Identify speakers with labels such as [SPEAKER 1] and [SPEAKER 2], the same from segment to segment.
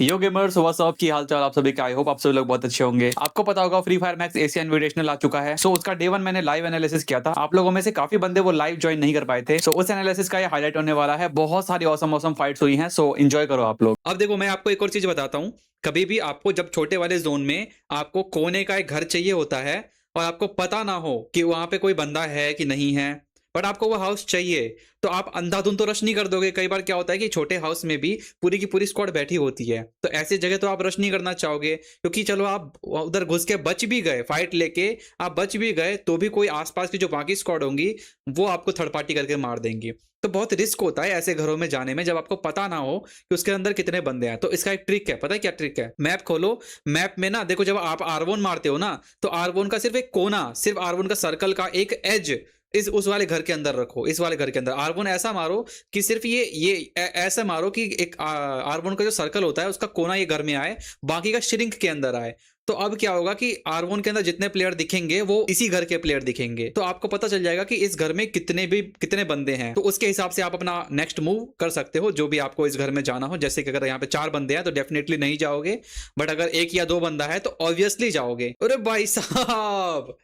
[SPEAKER 1] यो gamers WhatsApp की हालचाल आप सभी का। आई होप आप सभी लोग बहुत अच्छे होंगे। आपको पता होगा Free Fire Max Asia Invitational आ चुका है। सो उसका डे 1 मैंने लाइव एनालिसिस किया था। आप लोगों में से काफी बंदे वो लाइव ज्वाइन नहीं कर पाए थे। सो उस एनालिसिस का ये हाईलाइट होने वाला है। बहुत सारी औसम औसम फाइट्स हुई हैं। सो एंजॉय करो आप लोग। अब देखो मैं आपको एक और चीज बताता हूँ। कभी भी आपको जब छोटे वाले जोन में आपको कोने का एक घर चाहिए होता है और आपको पता ना हो कि वहां पे कोई बंदा है कि नहीं है, बट आपको वो हाउस चाहिए, तो आप अंधाधुंध तो रश नहीं कर दोगे। कई बार क्या होता है कि छोटे हाउस में भी पूरी की पूरी स्क्वाड बैठी होती है, तो ऐसी जगह तो आप रश नहीं करना चाहोगे, क्योंकि चलो आप उधर घुस के बच भी गए, फाइट लेके आप बच भी गए, तो भी कोई आसपास की जो बाकी स्क्वाड होंगी वो आपको थर्ड पार्टी करके मार देंगी। तो बहुत रिस्क होता है ऐसे घरों में जाने में जब आपको पता ना हो कि उसके अंदर कितने बंदे हैं। तो इसका एक ट्रिक है, पता है क्या ट्रिक है? मैप खोलो, मैप में ना देखो, जब आप आर1 मारते हो ना, तो आर1 का सिर्फ एक कोना, सिर्फ आर1 का सर्कल का एक एज इस उस वाले घर के अंदर रखो। इस वाले घर के अंदर आर1 ऐसा मारो कि सिर्फ ये ऐसा मारो कि एक आर1 का जो सर्कल होता है उसका कोना ये घर में आए, बाकी का श्रिंक के अंदर आए। तो अब क्या होगा कि आर1 के अंदर जितने प्लेयर दिखेंगे वो इसी घर के प्लेयर दिखेंगे, तो आपको पता चल जाएगा कि इस घर में कितने बंदे हैं। तो उसके हिसाब से आप अपना नेक्स्ट मूव कर सकते हो, जो भी आपको इस घर में जाना हो। जैसे कि अगर यहाँ पे 4 बंदे हैं तो डेफिनेटली नहीं जाओगे, बट अगर 1 या 2 बंदा है तो ऑब्वियसली जाओगे। अरे भाई साहब,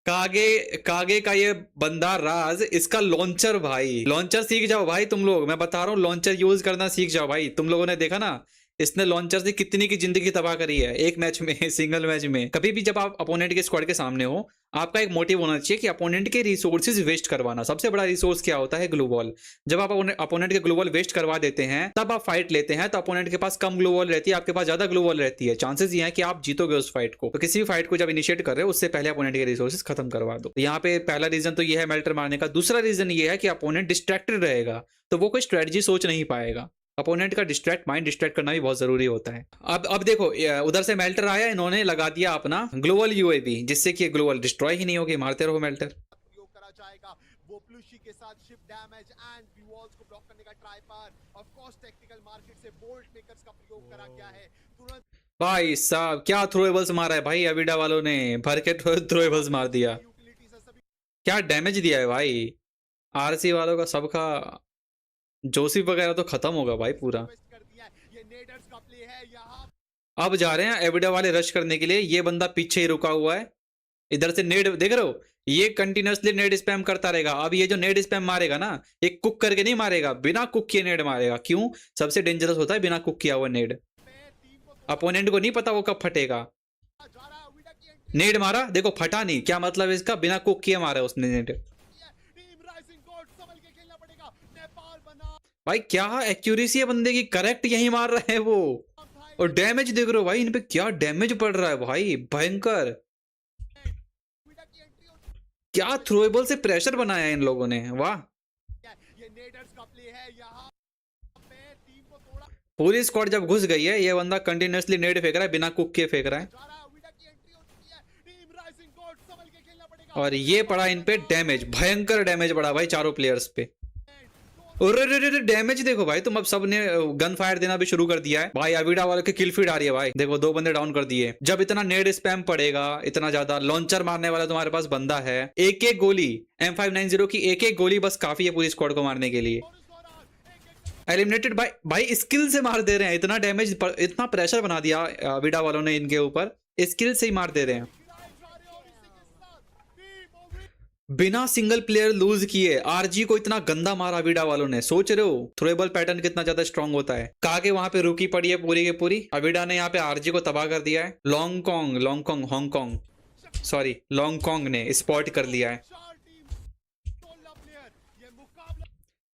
[SPEAKER 1] कागे कागे का ये बंदा राज, इसका लॉन्चर, भाई लॉन्चर सीख जाओ भाई तुम लोग। मैं बता रहा हूँ लॉन्चर यूज करना सीख जाओ भाई। तुम लोगों ने देखा ना इसने लॉन्चर से कितनी की जिंदगी तबाह करी है एक मैच में सिंगल मैच में। कभी भी जब आप अपोनेंट के स्क्वाड के सामने हो, आपका एक मोटिव होना चाहिए कि अपोनेंट के रिसोर्सेज वेस्ट करवाना। सबसे बड़ा रिसोर्स क्या होता है? Glue ball. जब आप अपोनेंट के ग्लू बॉल वेस्ट करवा देते हैं तब आप फाइट लेते हैं, तो अपोनेंट के पास कम ग्लू बॉल रहती है, आपके पास ज्यादा ग्लू बॉल रहती है। चांसेस ये है कि आप जीतोगे उस फाइट को। तो किसी भी फाइट को जब इनिशिएट कर रहे हो उससे पहले अपोनेंट के रिसोर्सेज खत्म करवा दो। तो यहाँ पे पहला रीजन तो ये है मेल्टर मारने का। दूसरा रीजन ये है कि अपोनेंट डिस्ट्रैक्टेड रहेगा, तो वो कोई स्ट्रेटजी सोच नहीं पाएगा। अपोनेंट का माइंड डिस्ट्रैक्ट करना भी बहुत जरूरी होता है। अब देखो उधर से मेल्टर आया, इन्होंने लगा दिया अपना ग्लोबल यूएवी, जिससे कि ग्लोबल डिस्ट्रॉय ही नहीं होगी। मारते रहो मेल्टर।
[SPEAKER 2] उपयोग करा जाएगा वो प्लूशी के साथ शिप डैमेज एंड वॉल्स को ब्लॉक करने का ट्राई पर। ऑफ कोर्स टेक्निकल मार्केट से बोल्ट मेकर्स का प्रयोग करा गया है तुरंत।
[SPEAKER 1] भाई साहब क्या थ्रोएबल्स मारा है भाई, अविडा वालों ने भर के थ्रोएबल्स मार दिया। क्या डैमेज दिया है भाई आरसी वालों का। सबका जोसेफ वगैरह तो खत्म होगा भाई पूरा। अब जा रहे हैं एविडा वाले रश करने के लिए। ये बंदा पीछे ही रुका हुआ है। इधर से नेड देख रहे हो, ये कंटिन्यूअसली नेड स्पैम करता रहेगा। अब ये जो नेड स्पैम मारेगा ना, ये कुक करके नहीं मारेगा, बिना कुक किए नेड मारेगा। क्यों? सबसे डेंजरस होता है बिना कुक किया हुआ नेड। अपोनेंट को नहीं पता वो कब फटेगा। नेड मारा, देखो फटा नहीं, क्या मतलब इसका? बिना कुक किए मारा उसने नेड। भाई क्या एक्यूरेसी है बंदे की, करेक्ट यही मार रहे हैं वो। और डैमेज देख रहे हो भाई इन पे, क्या डैमेज पड़ रहा है भाई, भयंकर। क्या थ्रोएबल से प्रेशर बनाया है इन लोगों ने, वाह। पूरी स्क्वाड जब घुस गई है, ये बंदा कंटिन्यूअसली नेड फेंक रहा है, बिना कुक के फेंक रहा है। और ये पड़ा इन पे डैमेज, भयंकर डैमेज पड़ा भाई चारों प्लेयर्स पे। और डैमेज देखो भाई तुम, अब सबने गन फायर देना भी शुरू कर दिया है भाई। अविडा वाले की किल फीड आ रही है भाई, देखो 2 बंदे डाउन कर दिए। जब इतना नेड स्पैम पड़ेगा, इतना ज्यादा लॉन्चर मारने वाला तुम्हारे पास बंदा है, एक एक गोली M590 की एक एक गोली बस काफी है पूरी स्क्वाड को मारने के लिए। एलिमिनेटेड भाई स्किल से मार दे रहे हैं। इतना डैमेज, इतना प्रेशर बना दिया अविडा वालों ने इनके ऊपर, स्किल से ही मार दे रहे हैं बिना सिंगल प्लेयर लूज किए। आरजी को इतना गंदा मारा अविडा वालों ने। सोच रहे हो थ्रोएबल पैटर्न कितना ज्यादा स्ट्रांग होता है। कागे वहां पे रुकी पड़ी है पूरी की पूरी। अविडा ने यहाँ पे आरजी को तबाह कर दिया है। लॉन्गकॉन्ग ने स्पॉट कर लिया है।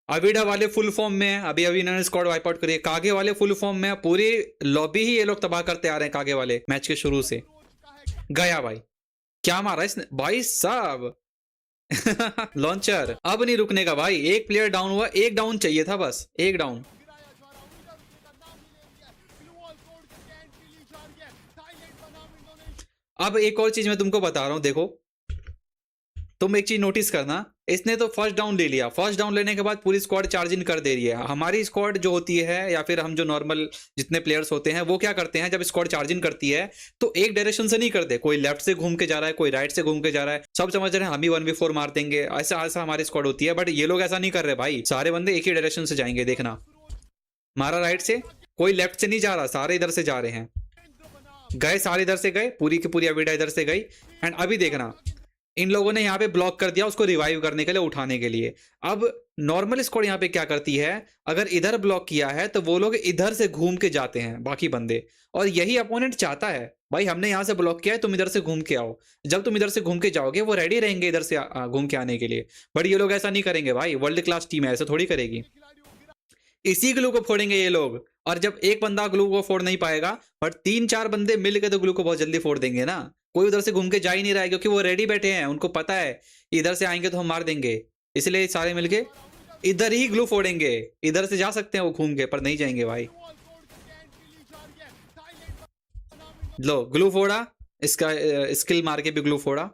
[SPEAKER 1] अविडा वाले फुल फॉर्म में है, अभी इन्होंने स्क्वाड वाइप आउट करी है। कागे वाले फुल फॉर्म में है, पूरी लॉबी ही ये लोग तबाह करते आ रहे हैं कागे वाले मैच के शुरू से। गया भाई, क्या मारा इसने भाई साहब। लॉन्चर अब नहीं रुकने का भाई। एक प्लेयर डाउन हुआ, एक डाउन चाहिए था, बस एक डाउन। अब एक और चीज मैं तुमको बता रहा हूं, देखो तुम एक चीज नोटिस करना। इसने तो फर्स्ट डाउन ले लिया, फर्स्ट डाउन लेने के बाद पूरी स्क्वाड चार्ज इन कर दे रही है। हमारी स्क्वाड जो होती है, या फिर हम जो नॉर्मल जितने प्लेयर्स होते हैं, वो क्या करते हैं, जब स्क्वाड चार्ज इन करती है तो एक डायरेक्शन से नहीं करते। कोई लेफ्ट से घूम के जा रहा है, कोई राइट से घूम के जा रहा है, सब समझ रहे हैं हम ही 1v4 मार देंगे, ऐसा ऐसा हमारी स्क्वाड होती है। बट ये लोग ऐसा नहीं कर रहे भाई, सारे बंदे एक ही डायरेक्शन से जाएंगे। देखना, मारा राइट से, कोई लेफ्ट से नहीं जा रहा, सारे इधर से जा रहे हैं। गए सारे इधर से गए, पूरी की पूरी अविडा इधर से गई। एंड अभी देखना इन लोगों ने यहाँ पे ब्लॉक कर दिया उसको रिवाइव करने के लिए, उठाने के लिए। अब नॉर्मल स्क्वाड यहाँ पे क्या करती है, अगर इधर ब्लॉक किया है तो वो लोग इधर से घूम के जाते हैं बाकी बंदे, और यही अपोनेंट चाहता है भाई हमने यहाँ से ब्लॉक किया है तुम इधर से घूम के आओ। जब तुम इधर से घूम के जाओगे वो रेडी रहेंगे इधर से घूम के आने के लिए। बट ये लोग ऐसा नहीं करेंगे भाई, वर्ल्ड क्लास टीम है, ऐसा थोड़ी करेगी। इसी ग्लू को फोड़ेंगे ये लोग, और जब एक बंदा ग्लू को फोड़ नहीं पाएगा, बट 3-4 बंदे मिल के तो ग्लू को बहुत जल्दी फोड़ देंगे ना। कोई उधर से घूम के जा ही नहीं रहा है क्योंकि वो रेडी बैठे हैं, उनको पता है इधर से आएंगे तो हम मार देंगे, इसलिए सारे मिलके इधर ही ग्लू फोड़ेंगे। इधर से जा सकते हैं वो घूम के, पर नहीं जाएंगे भाई। लो ग्लू फोड़ा, इसका स्किल मार के भी ग्लू फोड़ा।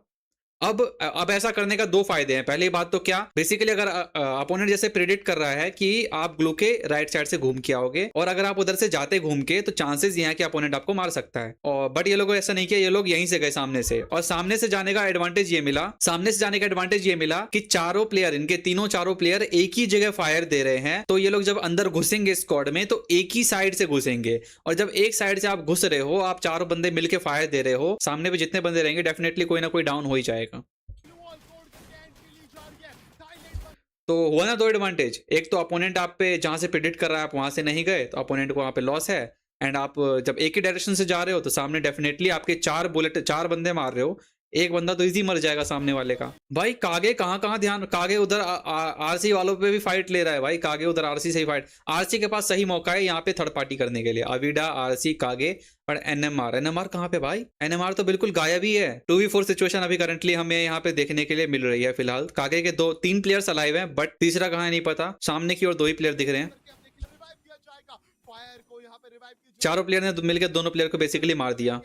[SPEAKER 1] अब ऐसा करने का दो फायदे हैं। पहली बात तो क्या, बेसिकली अगर अपोनेंट जैसे प्रेडिक्ट कर रहा है कि आप ग्लू के राइट साइड से घूम के आओगे, और अगर आप उधर से जाते घूम के, तो चांसेस ये हैं कि अपोनेंट आपको मार सकता है। और बट ये लोग ऐसा नहीं किया, ये लोग यहीं से गए सामने से, और सामने से जाने का एडवांटेज ये मिला, कि चारों प्लेयर, इनके चारों प्लेयर एक ही जगह फायर दे रहे हैं। तो ये लोग जब अंदर घुसेंगे स्क्वाड में तो एक ही साइड से घुसेंगे, और जब एक साइड से आप घुस रहे हो, आप चारों बंदे मिलके फायर दे रहे हो, सामने पे जितने बंदे रहेंगे डेफिनेटली कोई ना कोई डाउन हो ही जाएगा। तो हुआ ना दो एडवांटेज, एक तो अपोनेंट आप पे जहां से प्रेडिक्ट कर रहा है आप वहां से नहीं गए तो अपोनेंट को वहां पे लॉस है, एंड आप जब एक ही डायरेक्शन से जा रहे हो तो सामने डेफिनेटली आपके 4 बंदे मार रहे हो, एक बंदा तो इजी मर जाएगा सामने वाले का। भाई कागे कहाँ ध्यान, कागे उधर आरसी वालों पे भी फाइट ले रहा है भाई, कागे उधर आरसी से ही फाइट, आरसी के पास सही मौका है यहाँ पे थर्ड पार्टी करने के लिए, अविडा, आरसी, कागे। पर एनएमआर कहाँ पे भाई, एनएमआर तो बिल्कुल गायब ही है। 2v4 सिचुएशन अभी करंटली हमें यहाँ पे देखने के लिए मिल रही है फिलहाल। कागे के 2-3 प्लेयर्स अलाइव हैं, बट तीसरा कहाँ है नहीं पता। सामने की ओर 2 ही प्लेयर दिख रहे हैं, चारों प्लेयर ने मिलकर दोनों प्लेयर को बेसिकली मार दिया।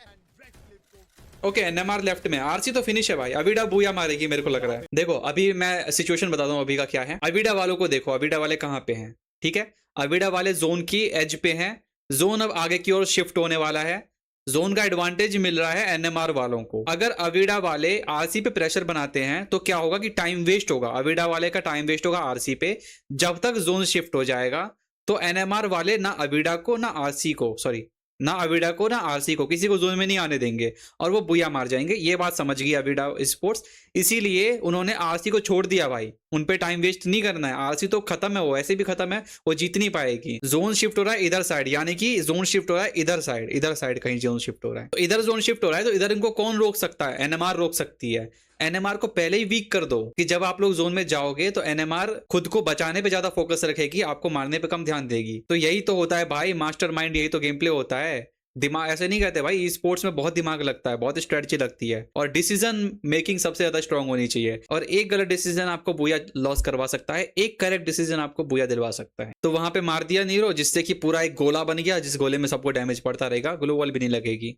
[SPEAKER 1] ओके एनएमआर लेफ्ट में, आरसी तो फिनिश है भाई, अविडा बूया मारेगी मेरे को लग रहा है। देखो अभी मैं सिचुएशन बताता हूँ अभी का क्या है। अविडा वालों को देखो, अविडा वाले कहाँ पे हैं, ठीक है। अविडा वाले जोन की एज पे हैं, जोन अब आगे की ओर शिफ्ट होने वाला है, जोन का एडवांटेज मिल रहा है एनएमआर वालों को। अगर अविडा वाले आरसी पे प्रेशर बनाते हैं तो क्या होगा कि टाइम वेस्ट होगा, अविडा वाले का टाइम वेस्ट होगा आरसी पे। जब तक जोन शिफ्ट हो जाएगा तो एनएमआर वाले ना अविडा को ना आरसी को, सॉरी ना अविडा को ना आरसी को, किसी को जोन में नहीं आने देंगे और वो बुया मार जाएंगे। ये बात समझ गई अविडा स्पोर्ट्स, इसीलिए उन्होंने आरसी को छोड़ दिया भाई, उन पे टाइम वेस्ट नहीं करना है। आरसी तो खत्म है, वो ऐसे भी खत्म है, वो जीत नहीं पाएगी। जोन शिफ्ट हो रहा है इधर साइड, यानी कि जोन शिफ्ट हो रहा है इधर साइड कहीं जोन शिफ्ट हो रहा है, तो इधर जोन शिफ्ट हो रहा है, तो इधर इनको कौन रोक सकता है, एनएमआर रोक सकती है। एनएमआर को पहले ही वीक कर दो कि जब आप लोग जोन में जाओगे तो एनएमआर खुद को बचाने पे ज्यादा फोकस रखेगी, आपको मारने पे कम ध्यान देगी। तो यही तो होता है भाई मास्टरमाइंड, यही तो गेम प्ले होता है। दिमाग ऐसे नहीं कहते भाई, स्पोर्ट्स में बहुत दिमाग लगता है, बहुत स्ट्रेटजी लगती है, और डिसीजन मेकिंग सबसे ज्यादा स्ट्रांग होनी चाहिए। और एक गलत डिसीजन आपको बुया लॉस करवा सकता है, एक करेक्ट डिसीजन आपको बुया दिलवा सकता है। तो वहां पे मार दिया नीरो, जिससे कि पूरा एक गोला बन गया, जिस गोले में सबको डैमेज पड़ता रहेगा, ग्लो वॉल भी नहीं लगेगी।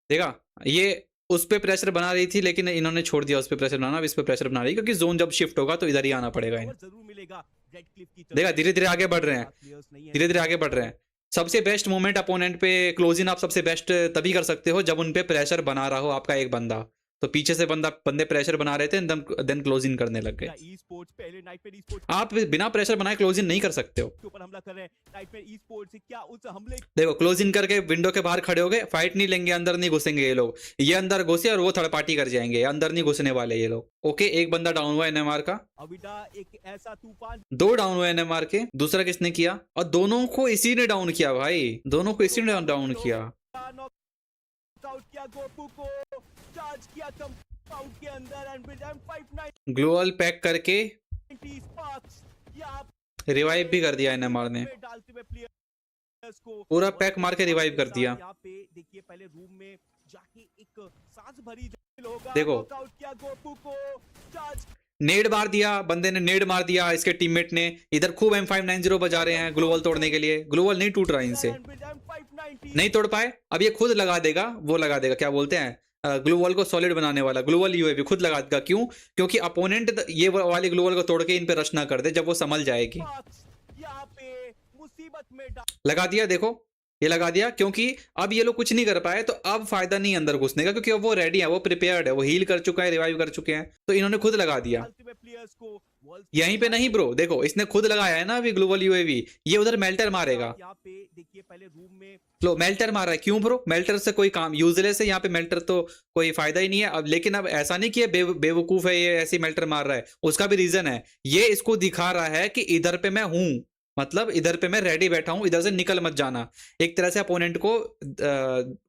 [SPEAKER 1] देखा, ये उस पे प्रेशर बना रही थी लेकिन इन्होंने छोड़ दिया उस पे प्रेशर बनाना, अब इस पे प्रेशर बना रही है क्योंकि जोन जब शिफ्ट होगा तो इधर ही आना पड़ेगा इन्हें। देखा धीरे धीरे आगे बढ़ रहे हैं, धीरे धीरे आगे बढ़ रहे हैं। सबसे बेस्ट मोमेंट अपोनेंट पे क्लोज इन आप सबसे बेस्ट तभी कर सकते हो जब उन पे प्रेशर बना रहा हो आपका एक बंदा। तो पीछे से बंदे प्रेशर बना रहे थे, देन क्लोज इन करने लग गए। आप बिना प्रेशर बनाए क्लोज इन नहीं कर सकते हो। देखो क्लोज इन करके विंडो के बाहर खड़े हो गए, फाइट नहीं लेंगे, अंदर नहीं घुसेंगे ये लोग। ये अंदर घुसे और वो थर्ड पार्टी कर जाएंगे, अंदर नहीं घुसने वाले ये लोग। ओके एक बंदा डाउन हुआ एनएमआर का,
[SPEAKER 2] एक ऐसा तूफान
[SPEAKER 1] 2 डाउन हुए एनएमआर के, दूसरा किसने किया, और दोनों को इसी ने डाउन किया भाई, दोनों को इसी ने डाउन किया।
[SPEAKER 2] गोपू को चार्ज किया कंपाउंड के अंदर एंड विद M59
[SPEAKER 1] ग्लोअल पैक करके रिवाइव भी कर दिया एनएमआर ने, पूरा पैक मार के रिवाइव कर दिया।
[SPEAKER 2] यहाँ पे देखिए पहले रूम में जाके एक सांस भरी होगा,
[SPEAKER 1] देखो
[SPEAKER 2] किया गोपू को चार्ज,
[SPEAKER 1] नेड मार दिया बंदे ने, नेड मार दिया इसके टीममेट ने। इधर खूब M590 बजा रहे हैं ग्लोवल तोड़ने के लिए, ग्लोवल नहीं टूट रहा इनसे, नहीं तोड़ पाए। अब ये खुद लगा देगा, वो लगा देगा, क्या बोलते हैं ग्लोवल को सॉलिड बनाने वाला, ग्लोवल यूएवी खुद लगा देगा। क्यों? क्योंकि अपोनेंट ये वाली ग्लोवल को तोड़ के इन पे रश ना कर दे, जब वो संभल जाएगी।
[SPEAKER 2] यहाँ पे मुसीबत में
[SPEAKER 1] लगा दिया, देखो ये लगा दिया, क्योंकि अब ये लोग कुछ नहीं कर पाए तो अब फायदा नहीं अंदर घुसने का, क्योंकि अब वो रेडी है, वो प्रिपेयर्ड है, वो हील कर चुका है, रिवाइव कर चुके हैं, तो इन्होंने खुद लगा दिया। यहीं पे नहीं ब्रो, देखो इसने खुद लगाया है ना अभी ग्लोबल यूएवी, ये उधर मेल्टर मारेगा।
[SPEAKER 3] यहाँ पे देखिए पहले रूम में
[SPEAKER 1] लो मेल्टर मार रहा है, क्यों ब्रो? मेल्टर से कोई काम यूजलेस है यहाँ पे, मेल्टर तो कोई फायदा ही नहीं है। अब लेकिन अब ऐसा नहीं कि ये बेवकूफ है, ये ऐसी मेल्टर मार रहा है, उसका भी रीजन है। ये इसको दिखा रहा है कि इधर पे मैं हूं, मतलब इधर पे मैं रेडी बैठा हूं, इधर से निकल मत जाना। एक तरह से अपोनेंट को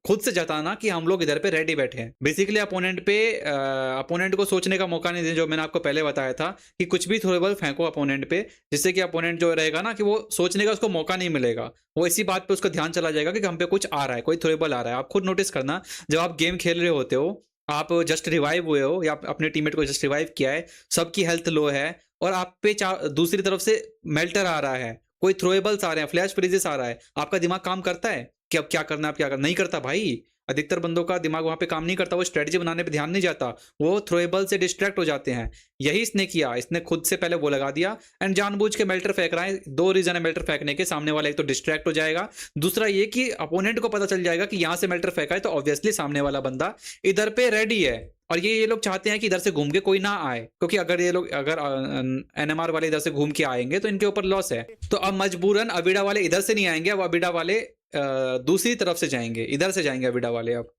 [SPEAKER 1] खुद से जताना कि हम लोग इधर पे रेडी बैठे हैं। बेसिकली अपोनेंट को सोचने का मौका नहीं दें, जो मैंने आपको पहले बताया था कि कुछ भी थ्रोएबल फेंको अपोनेंट पे, जिससे कि अपोनेंट जो रहेगा ना कि वो सोचने का उसको मौका नहीं मिलेगा। वो इसी बात पे उसका ध्यान चला जाएगा कि हम पे कुछ आ रहा है, कोई थ्रोएबल आ रहा है। आप खुद नोटिस करना, जब आप गेम खेल रहे होते हो, आप जस्ट रिवाइव हुए हो या अपने टीममेट को जस्ट रिवाइव किया है, सबकी हेल्थ लो है और आप पे दूसरी तरफ से मेल्टर आ रहा है, कोई थ्रोएबल्स आ रहे हैं, फ्लैश फ्रीजेस आ रहा है, आपका दिमाग काम करता है कि अब क्या करना है, अब क्या करना? नहीं करता भाई। अधिकतर बंदों का दिमाग वहां पे काम नहीं करता, वो स्ट्रेटजी बनाने पे ध्यान नहीं जाता, वो थ्रोएबल से डिस्ट्रैक्ट हो जाते हैं। यही इसने किया, इसने खुद से पहले वो लगा दिया एंड जानबूझ के मेल्टर फेंक रहा है। दो रीजन है मेल्टर फेंकने के, सामने वाला एक तो डिस्ट्रैक्ट हो जाएगा, दूसरा ये कि अपोनेंट को पता चल जाएगा कि यहां से मेल्टर फेंका है तो ऑब्वियसली सामने वाला बंदा इधर पे रेडी है। और ये लोग चाहते हैं कि इधर से घूम के कोई ना आए, क्योंकि अगर ये लोग एनएमआर वाले इधर से घूम के आएंगे तो इनके ऊपर लॉस है। तो अब मजबूरन अबिडा वाले इधर से नहीं आएंगे, अब अबिडा वाले दूसरी तरफ से जाएंगे, इधर से जाएंगे अबिडा वाले। अब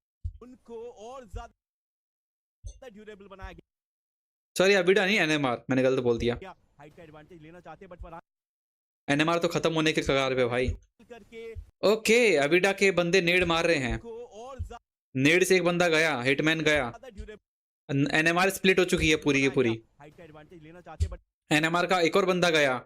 [SPEAKER 3] उनको और ज्यादा ड्यूरेबल बनाया
[SPEAKER 1] सॉरी अबिडा नहीं, एनएमआर, मैंने गलत बोल दिया।
[SPEAKER 3] गया। हाइट का एडवांटेज लेना चाहते हैं बट फरहान
[SPEAKER 1] एनएमआर तो खत्म होने के कगार पे भाई।
[SPEAKER 3] करके
[SPEAKER 1] ओके अबिडा के बंदे नेड मार रहे हैं,
[SPEAKER 3] को और
[SPEAKER 1] नेड से एक बंदा गया, हिटमैन गया,
[SPEAKER 3] ज्यादा ड्यूरेबल
[SPEAKER 1] एनएमआर स्प्लिट हो चुकी है पूरी की पूरी।
[SPEAKER 3] हाइट का एडवांटेज लेना चाहते हैं बट
[SPEAKER 1] एनएमआर का एक और बंदा गया,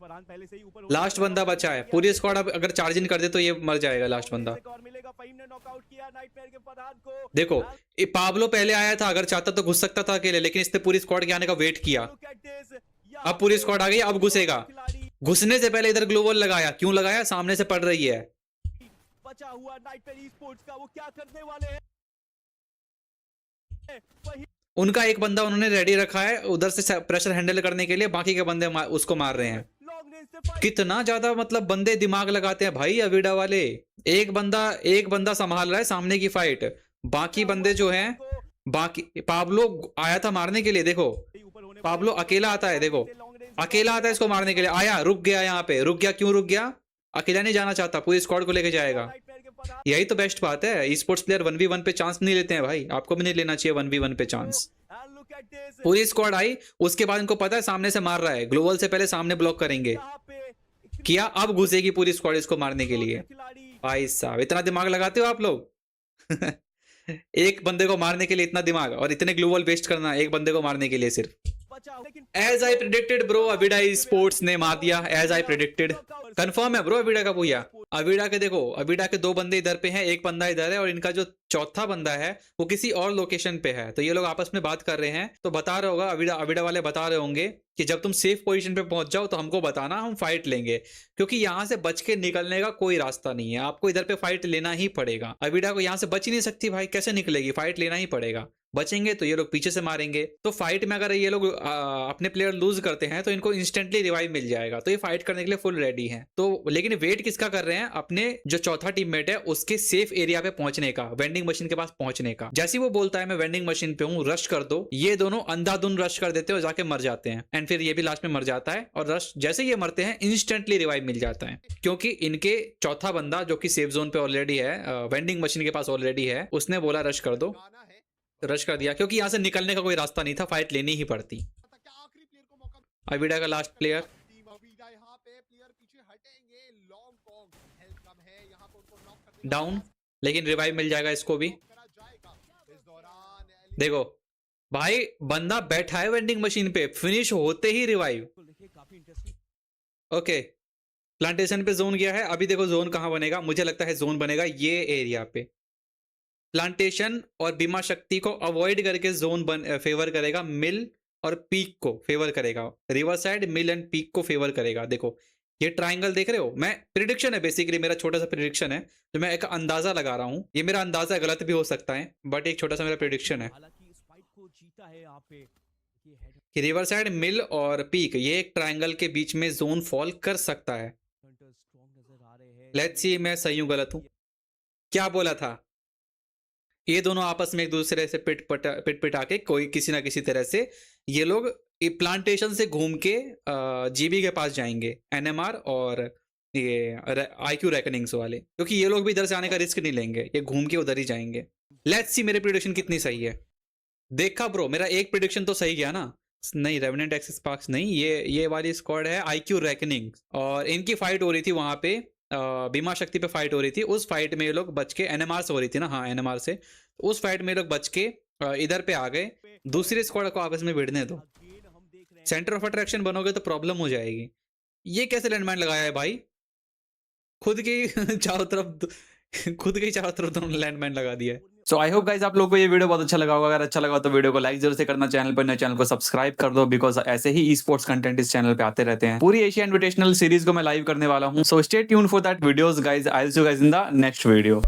[SPEAKER 3] फरहान पहले से ही ऊपर
[SPEAKER 1] लास्ट बंदा बचा है। पूरी स्क्वाड अब अगर चार्जिंग कर दे तो ये मर जाएगा लास्ट बंदा।
[SPEAKER 3] और मिलेगा, फहीम ने नॉकआउट किया नाइटमेयर के फरहान को।
[SPEAKER 1] देखो ये पाब्लो पहले आया था, अगर चाहता तो घुस सकता था अकेले, लेकिन इसने पूरी स्क्वाड के आने का वेट किया।
[SPEAKER 3] Look at this,
[SPEAKER 1] अब पूरी स्क्वाड आ गई, अब घुसेगा।
[SPEAKER 3] खिलाड़ी
[SPEAKER 1] घुसने से पहले इधर ग्लोबल लगाया, क्यों लगाया? सामने से पड़ रही है।
[SPEAKER 3] बचा हुआ नाइटमेयर स्पोर्ट्स का, वो क्या करने वाले हैं? फहीम
[SPEAKER 1] उनका एक बंदा उन्होंने रेडी रखा है उधर से प्रेशर हैंडल करने के लिए, बाकी के बंदे उसको मार रहे हैं।
[SPEAKER 3] लॉन्ग रेंज से फाइट
[SPEAKER 1] कितना ज्यादा मतलब बंदे दिमाग लगाते हैं भाई अविडा वाले। एक बंदा संभाल रहा है सामने की फाइट, बाकी बंदे जो हैं, बाकी पाब्लो आया था मारने के लिए, देखो
[SPEAKER 3] ऊपर होने
[SPEAKER 1] पाब्लो अकेला आता है, देखो अकेला आता है इसको मारने के लिए, आया रुक गया, यहाँ पे रुक गया। क्यों रुक गया? अकेला नहीं जाना चाहता, पूरी स्क्वाड को लेके जाएगा।
[SPEAKER 3] नाइटमेयर के फरहान
[SPEAKER 1] यही तो बेस्ट बात है, ई स्पोर्ट्स प्लेयर 1v1 पे चांस नहीं लेते हैं भाई, आपको भी नहीं लेना चाहिए 1v1 पे chance.
[SPEAKER 3] and look at this,
[SPEAKER 1] पूरी स्क्वाड आई, उसके बाद इनको पता है सामने से मार रहा है, ग्लोबल से पहले सामने ब्लॉक करेंगे,
[SPEAKER 3] यहाँ पे
[SPEAKER 1] किया, अब घुसेगी पूरी स्क्वाड इसको मारने के लिए।
[SPEAKER 3] खिलाड़ी
[SPEAKER 1] भाई साहब इतना दिमाग लगाते हो आप लोग? एक बंदे को मारने के लिए इतना दिमाग और इतने ग्लोबल वेस्ट करना एक बंदे को मारने के लिए सिर्फ।
[SPEAKER 3] बचा लेकिन
[SPEAKER 1] एज आई प्रिडिक्टेड ब्रो, अविडा स्पोर्ट्स ने मार दिया एज आई प्रिडिक्टेड। कंफर्म है ब्रो अविडा का भूया। अविडा के देखो, अविडा के दो बंदे इधर पे हैं, एक बंदा इधर है, और इनका जो चौथा बंदा है वो किसी और लोकेशन पे है। तो ये लोग आपस में बात कर रहे हैं, तो बता रहे होगा अविडा वाले बता रहे होंगे कि जब तुम सेफ पोजीशन पे पहुंच जाओ तो हमको बताना, हम फाइट लेंगे, क्योंकि यहां से बच के निकलने का कोई रास्ता नहीं है, आपको इधर पे फाइट लेना ही पड़ेगा। अविडा को यहां से बच ही नहीं सकती भाई, कैसे निकलेगी? फाइट लेना ही पड़ेगा। बचेंगे तो ये लोग पीछे से मारेंगे, तो फाइट में अगर ये लोग अपने प्लेयर लूज करते हैं तो इनको इंस्टेंटली रिवाइव मिल जाएगा, तो ये फाइट करने के लिए फुल रेडी हैं। तो लेकिन वेट किसका कर रहे हैं? अपने जो चौथा टीममेट है उसके सेफ एरिया पे पहुंचने का, वेंडिंग मशीन के पास पहुंचने का। जैसे वो बोलता है मैं वेंडिंग मशीन पे हूँ, रश कर दो, ये दोनों अंधाधुन रश कर देते हैं और जाके मर जाते हैं, एंड फिर ये भी लास्ट में मर जाता है। और रश जैसे ये मरते हैं इंस्टेंटली रिवाइव मिल जाता है, क्योंकि इनके चौथा बंदा जो कि सेफ जोन पे ऑलरेडी है, वेंडिंग मशीन के पास ऑलरेडी है, उसने बोला रश कर दो,
[SPEAKER 2] गाना है
[SPEAKER 1] रश कर दिया, क्योंकि यहाँ से निकलने का कोई रास्ता नहीं था, फाइट लेनी ही पड़ती।
[SPEAKER 2] क्या आखिरी प्लेयर को मौका
[SPEAKER 1] अविडा का लास्ट प्लेयर
[SPEAKER 2] टीम अविडा यहाँ पे प्लेयर पीछे हटेंगे। लॉन्ग कॉन्ग हेल्थ कम है, यहाँ पे उनको नॉक करने का
[SPEAKER 1] डाउन, लेकिन रिवाइव मिल जाएगा इसको भी।
[SPEAKER 2] करा जाएगा। इस दौरान
[SPEAKER 1] देखो भाई बंदा बैठा है वेंडिंग मशीन पे, फिनिश होते ही रिवाइव।
[SPEAKER 3] देखिए काफी इंटरेस्टिंग
[SPEAKER 1] ओके प्लांटेशन पे जोन गया है, अभी देखो जोन कहां बनेगा, मुझे लगता है जोन बनेगा ये एरिया पे। प्लांटेशन और बीमा शक्ति को अवॉइड करके जोन फेवर करेगा, मिल और पीक को फेवर करेगा, river side mill and peak को फेवर करेगा। देखो ये ट्राइंगल देख रहे हो, मैं प्रिडिक्शन है बेसिकली, मेरा छोटा सा प्रिडिक्शन है, तो मैं एक अंदाजा लगा रहा हूं, ये मेरा अंदाजा गलत भी हो सकता है, बट एक छोटा सा मेरा प्रिडिक्शन है
[SPEAKER 3] हालांकि इस फाइट को जीता है यहाँ पे ये हेड
[SPEAKER 1] कि रिवर साइड मिल और पीक ये एक ट्राइंगल के बीच में जोन फॉल कर सकता है।
[SPEAKER 3] हंटर स्ट्रॉन्ग नजर आ रहे हैं।
[SPEAKER 1] लेट्स सी मैं सही हूं गलत हूं। क्या बोला था? ये दोनों आपस में एक दूसरे से पिट पिटा के कोई किसी ना किसी तरह से ये लोग प्लांटेशन से घूम के जीबी के पास जाएंगे, एनएमआर और ये आईक्यू रेकनिंग्स वाले, क्योंकि ये लोग भी इधर से आने का रिस्क नहीं लेंगे, ये घूम के उधर ही जाएंगे। लेट्स सी मेरी प्रिडिक्शन कितनी सही है। देखा ब्रो, मेरा एक प्रिडिक्शन तो सही गया ना। नहीं, रेवेनेंट एक्सिस स्पार्क्स नहीं, ये वाली स्क्वाड है आईक्यू रेकनिंग, और इनकी फाइट हो रही थी वहां पे, बीमा शक्ति पे फाइट हो रही थी। उस फाइट में ये लोग बच के, एनएमआर से हो रही थी ना, हाँ एनएमआर से, उस फाइट में ये लोग बच के इधर पे आ गए। दूसरी स्क्वाड को आपस में भिड़ने दो,
[SPEAKER 3] Again हम देख रहे हैं
[SPEAKER 1] सेंटर ऑफ अट्रैक्शन बनोगे तो प्रॉब्लम हो जाएगी। ये कैसे लैंडमाइन लगाया है भाई, खुद के ही चारों तरफ, खुद के ही चारों तरफ दोनों लैंडमाइन लगा दिया है। सो आई होप गाइस आप लोगों को ये वीडियो बहुत अच्छा लगा होगा। अगर अच्छा लगा तो वीडियो को लाइक जरूर से करना, चैनल पर नए चैनल को सब्सक्राइब कर दो, बिकॉज ऐसे ही ई स्पोर्ट्स कंटेंट इस चैनल पे आते रहते हैं। पूरी एशिया इन्विटेशनल सीरीज को मैं लाइव करने वाला हूँ, so stay tune for that videos guys. I will see you guys in the next video.